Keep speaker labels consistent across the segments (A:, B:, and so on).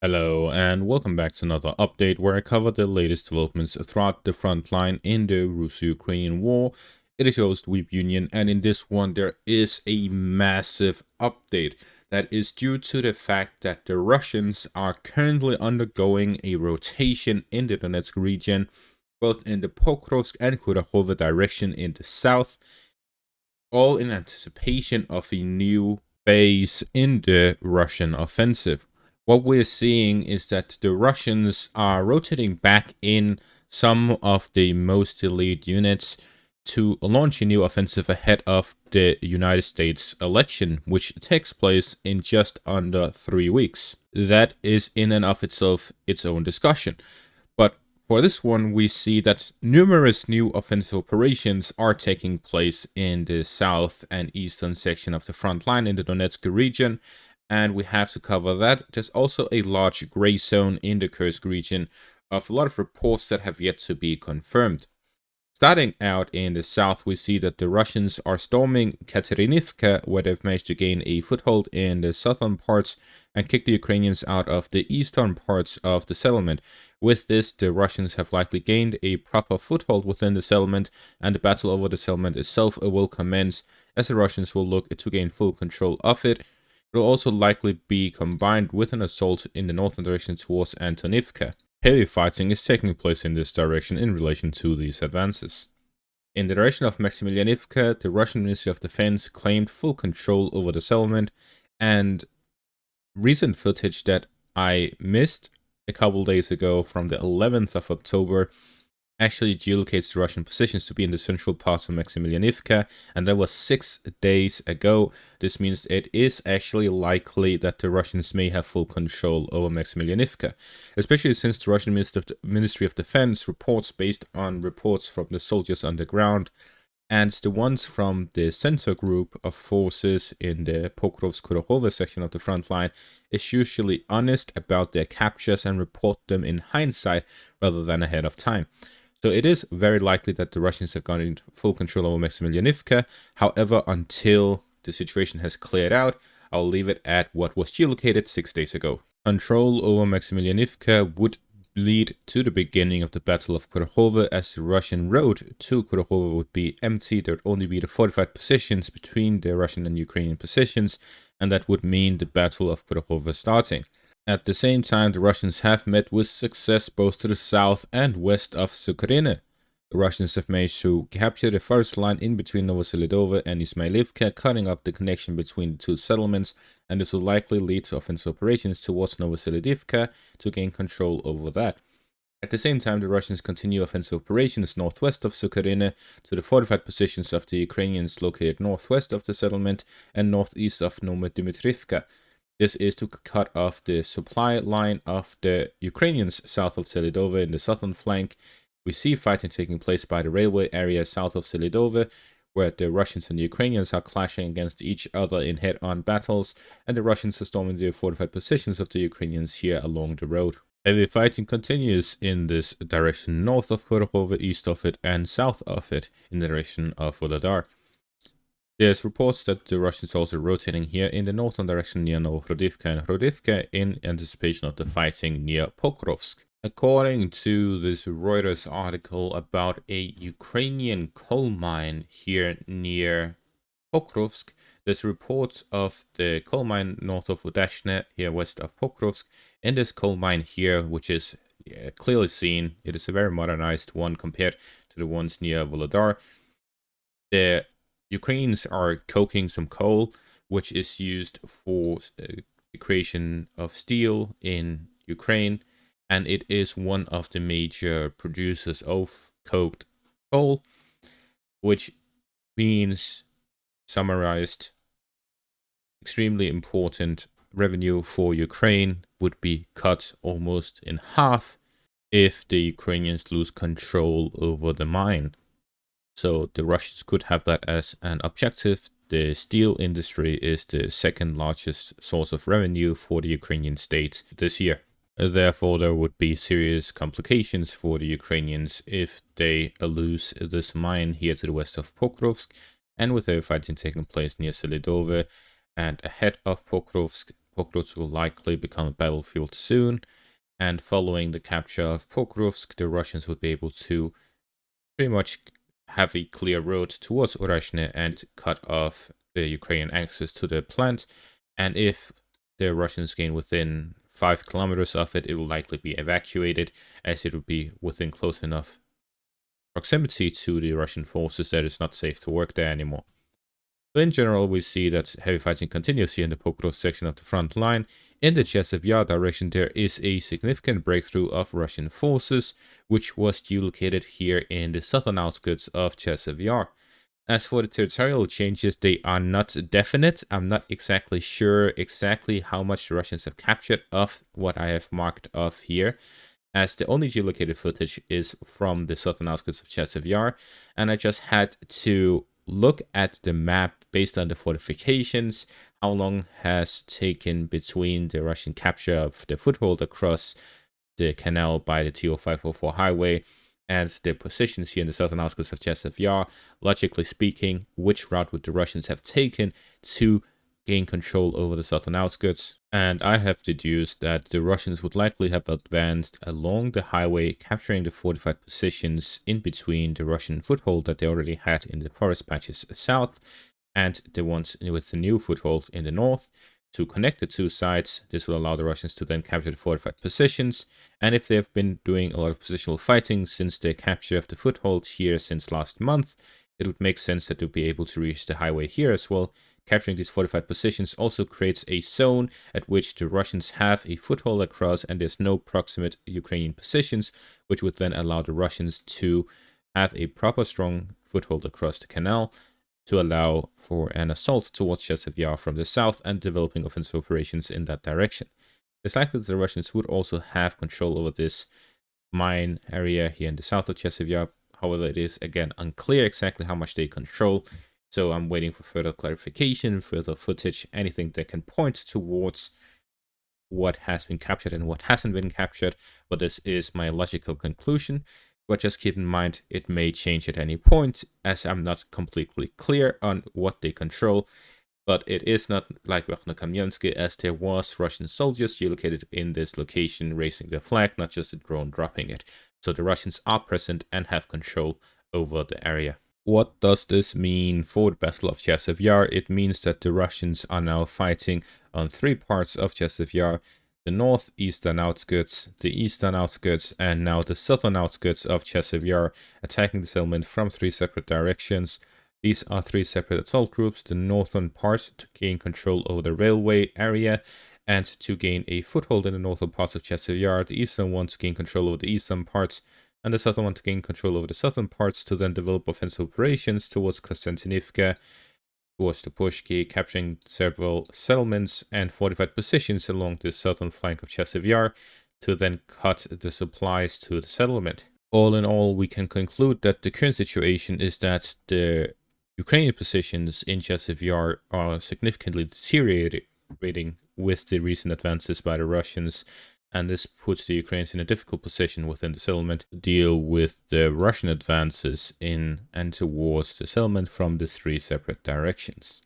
A: Hello and welcome back to another update where I cover the latest developments throughout the front line in the Russo-Ukrainian war. It is your host Weep Union, and in this one there is a massive update that is due to the fact that the Russians are currently undergoing a rotation in the Donetsk region, both in the Pokrovsk and Kursk direction in the south, all in anticipation of a new phase in the Russian offensive. What we're seeing is that the Russians are rotating back in some of the most elite units to launch a new offensive ahead of the United States election, which takes place in just under 3 weeks. That is in and of itself its own discussion. But for this one, we see that numerous new offensive operations are taking place in the south and eastern section of the front line in the Donetsk region, and we have to cover that. There's also a large gray zone in the Kursk region of a lot of reports that have yet to be confirmed. Starting out in the south, we see that the Russians are storming Krasnohorivka, where they've managed to gain a foothold in the southern parts and kick the Ukrainians out of the eastern parts of the settlement. With this, the Russians have likely gained a proper foothold within the settlement, and the battle over the settlement itself will commence, as the Russians will look to gain full control of it. It will also likely be combined with an assault in the northern direction towards Antonivka. Heavy fighting is taking place in this direction in relation to these advances. In the direction of Maximilianivka, the Russian Ministry of Defense claimed full control over the settlement, and recent footage that I missed a couple days ago from the 11th of October actually geolocates the Russian positions to be in the central parts of Maximilianivka, and that was 6 days ago. This means it is actually likely that the Russians may have full control over Maximilianivka, especially since the Russian Ministry of Defense reports based on reports from the soldiers on the ground, and the ones from the center group of forces in the Pokrovsk-Kursk section of the front line is usually honest about their captures and report them in hindsight rather than ahead of time. So it is very likely that the Russians have gotten full control over Maximilianivka. However, until the situation has cleared out, I'll leave it at what was geolocated 6 days ago. Control over Maximilianivka would lead to the beginning of the Battle of Kursk, as the Russian road to Kursk would be empty. There would only be the fortified positions between the Russian and Ukrainian positions, and that would mean the Battle of Kursk starting. At the same time, the Russians have met with success both to the south and west of Sukhorina. The Russians have managed to capture the first line in between Novoselidovo and Ismailivka, cutting off the connection between the two settlements, and this will likely lead to offensive operations towards Novoselidivka to gain control over that. At the same time, the Russians continue offensive operations northwest of Sukhorina to the fortified positions of the Ukrainians located northwest of the settlement and northeast of Novodimitrivka. This is to cut off the supply line of the Ukrainians south of Selidovo in the southern flank. We see fighting taking place by the railway area south of Selidovo, where the Russians and the Ukrainians are clashing against each other in head-on battles, and the Russians are storming the fortified positions of the Ukrainians here along the road. Heavy fighting continues in this direction north of Kursk, east of it, and south of it in the direction of Volodar. There's reports that the Russians are also rotating here in the northern direction near Novhrodivka and Hrodivka in anticipation of the fighting near Pokrovsk. According to this Reuters article about a Ukrainian coal mine here near Pokrovsk, there's reports of the coal mine north of Udashne, here west of Pokrovsk. In this coal mine here, which is clearly seen, it is a very modernized one compared to the ones near Volodar. The Ukrainians are coking some coal, which is used for the creation of steel in Ukraine, and it is one of the major producers of coked coal, which means, summarized, extremely important revenue for Ukraine would be cut almost in half if the Ukrainians lose control over the mine. So the Russians could have that as an objective. The steel industry is the second largest source of revenue for the Ukrainian state this year. Therefore, there would be serious complications for the Ukrainians if they lose this mine here to the west of Pokrovsk, and with the fighting taking place near Selidovo and ahead of Pokrovsk, Pokrovsk will likely become a battlefield soon, and following the capture of Pokrovsk, the Russians would be able to pretty much have a clear road towards Urashne and cut off the Ukrainian access to the plant. And if the Russians gain within 5 kilometers of it, it will likely be evacuated, as it would be within close enough proximity to the Russian forces that it's not safe to work there anymore. But in general, we see that heavy fighting continues here in the Pokrovsk section of the front line. In the Chasiv Yar direction, there is a significant breakthrough of Russian forces, which was duplicated here in the southern outskirts of Chasiv Yar. As for the territorial changes, they are not definite. I'm not exactly sure exactly how much the Russians have captured of what I have marked off here, as the only geolocated footage is from the southern outskirts of Chasiv Yar, and I just had to look at the map based on the fortifications, how long has taken between the Russian capture of the foothold across the canal by the TO504 highway and the positions here in the southern outskirts of Chasiv Yar. Logically speaking, which route would the Russians have taken to gain control over the southern outskirts? And I have deduced that the Russians would likely have advanced along the highway, capturing the fortified positions in between the Russian foothold that they already had in the forest patches south and the ones with the new foothold in the north. To connect the two sides, this will allow the Russians to then capture the fortified positions. And if they've been doing a lot of positional fighting since their capture of the foothold here since last month, it would make sense that they'll be able to reach the highway here as well. Capturing these fortified positions also creates a zone at which the Russians have a foothold across, and there's no proximate Ukrainian positions, which would then allow the Russians to have a proper strong foothold across the canal to allow for an assault towards Chasiv Yar from the south and developing offensive operations in that direction. It's likely that the Russians would also have control over this mine area here in the south of Chasiv Yar. However, it is again unclear exactly how much they control. So I'm waiting for further clarification, further footage, anything that can point towards what has been captured and what hasn't been captured. But this is my logical conclusion. But just keep in mind, it may change at any point, as I'm not completely clear on what they control. But it is not like Krasnohorivka, as there was Russian soldiers geolocated in this location raising their flag, not just a drone dropping it. So the Russians are present and have control over the area. What does this mean for the Battle of Chasiv Yar? It means that the Russians are now fighting on 3 parts of Chasiv Yar: the northeastern outskirts, the eastern outskirts, and now the southern outskirts of Chasiv Yar, attacking the settlement from 3 separate directions. These are 3 separate assault groups: the northern part to gain control over the railway area and to gain a foothold in the northern parts of Chasiv Yar, the eastern one to gain control over the eastern parts, and the southern one to gain control over the southern parts to then develop offensive operations towards Krasnohorivka, towards the Pushki, capturing several settlements and fortified positions along the southern flank of Chasiv Yar to then cut the supplies to the settlement. All in all, we can conclude that the current situation is that the Ukrainian positions in Chasiv Yar are significantly deteriorating with the recent advances by the Russians, and this puts the Ukrainians in a difficult position within the settlement to deal with the Russian advances in and towards the settlement from the 3 separate directions.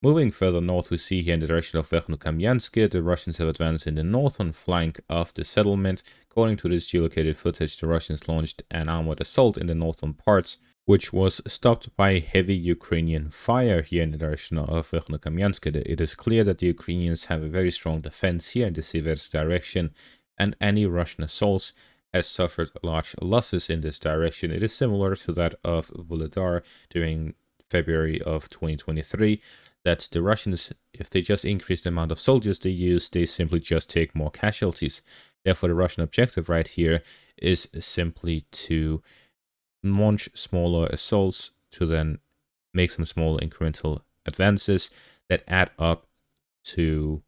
A: Moving further north, we see here in the direction of Verkhnoukamyansk, the Russians have advanced in the northern flank of the settlement. According to this geolocated footage, the Russians launched an armored assault in the northern parts, which was stopped by heavy Ukrainian fire here in the direction of Verkhnoukamyansk. It is clear that the Ukrainians have a very strong defense here in the Siversk direction, and any Russian assaults has suffered large losses in this direction. It is similar to that of Volodar during February of 2023, that the Russians, if they just increase the amount of soldiers they use, they simply just take more casualties. Therefore, the Russian objective right here is simply to launch smaller assaults to then make some small incremental advances that add up to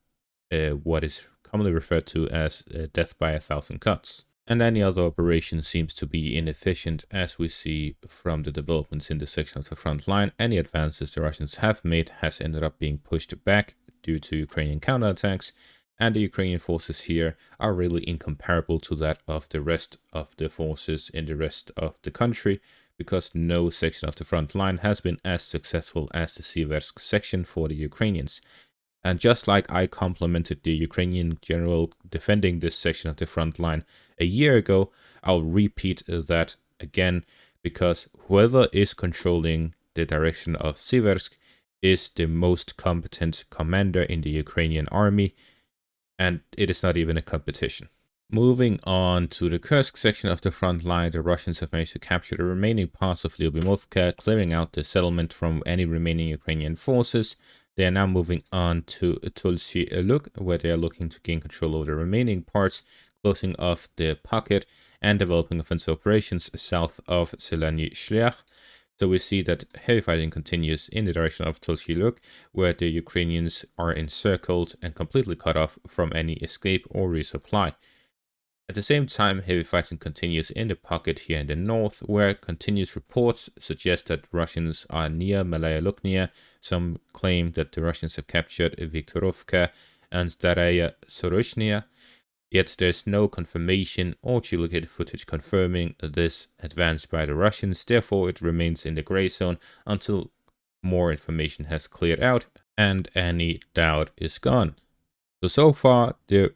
A: what is commonly referred to as death by 1,000 cuts. And any other operation seems to be inefficient, as we see from the developments in this section of the front line. Any advances the Russians have made has ended up being pushed back due to Ukrainian counterattacks, and the Ukrainian forces here are really incomparable to that of the rest of the forces in the rest of the country, because no section of the front line has been as successful as the Siversk section for the Ukrainians. And just like I complimented the Ukrainian general defending this section of the front line a year ago, I'll repeat that again, because whoever is controlling the direction of Siversk is the most competent commander in the Ukrainian army, and it is not even a competition. Moving on to the Kursk section of the front line, the Russians have managed to capture the remaining parts of Lyubimovka, clearing out the settlement from any remaining Ukrainian forces. They are now moving on to Tulsi Luk, where they are looking to gain control over the remaining parts, closing off the pocket and developing offensive operations south of Zeleny Shliach. So we see that heavy fighting continues in the direction of Tulsi Luk, where the Ukrainians are encircled and completely cut off from any escape or resupply. At the same time, heavy fighting continues in the pocket here in the north, where continuous reports suggest that Russians are near Malaya Luknia. Some claim that the Russians have captured Viktorovka and Staraya Soroshnia, yet there's no confirmation or geolocated footage confirming this advance by the Russians. Therefore, it remains in the gray zone until more information has cleared out and any doubt is gone. So far, the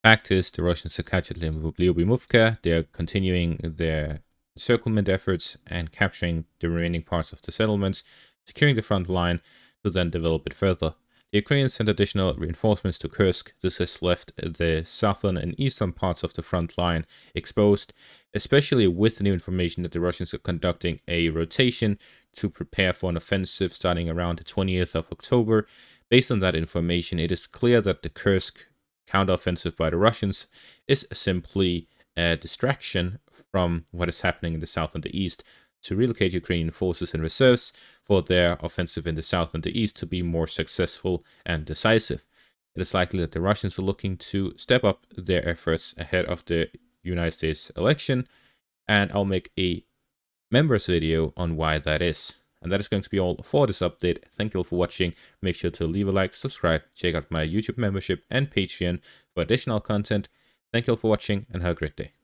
A: fact is, the Russians have captured Lyubimovka. They are continuing their encirclement efforts and capturing the remaining parts of the settlements, securing the front line to then develop it further. The Ukrainians sent additional reinforcements to Kursk. This has left the southern and eastern parts of the front line exposed, especially with the new information that the Russians are conducting a rotation to prepare for an offensive starting around the 20th of October. Based on that information, it is clear that the Kursk counteroffensive by the Russians is simply a distraction from what is happening in the south and the east to relocate Ukrainian forces and reserves for their offensive in the south and the east to be more successful and decisive. It is likely that the Russians are looking to step up their efforts ahead of the United States election, and I'll make a members video on why that is. And that is going to be all for this update. Thank you all for watching. Make sure to leave a like, subscribe, check out my YouTube membership and Patreon for additional content. Thank you all for watching and have a great day.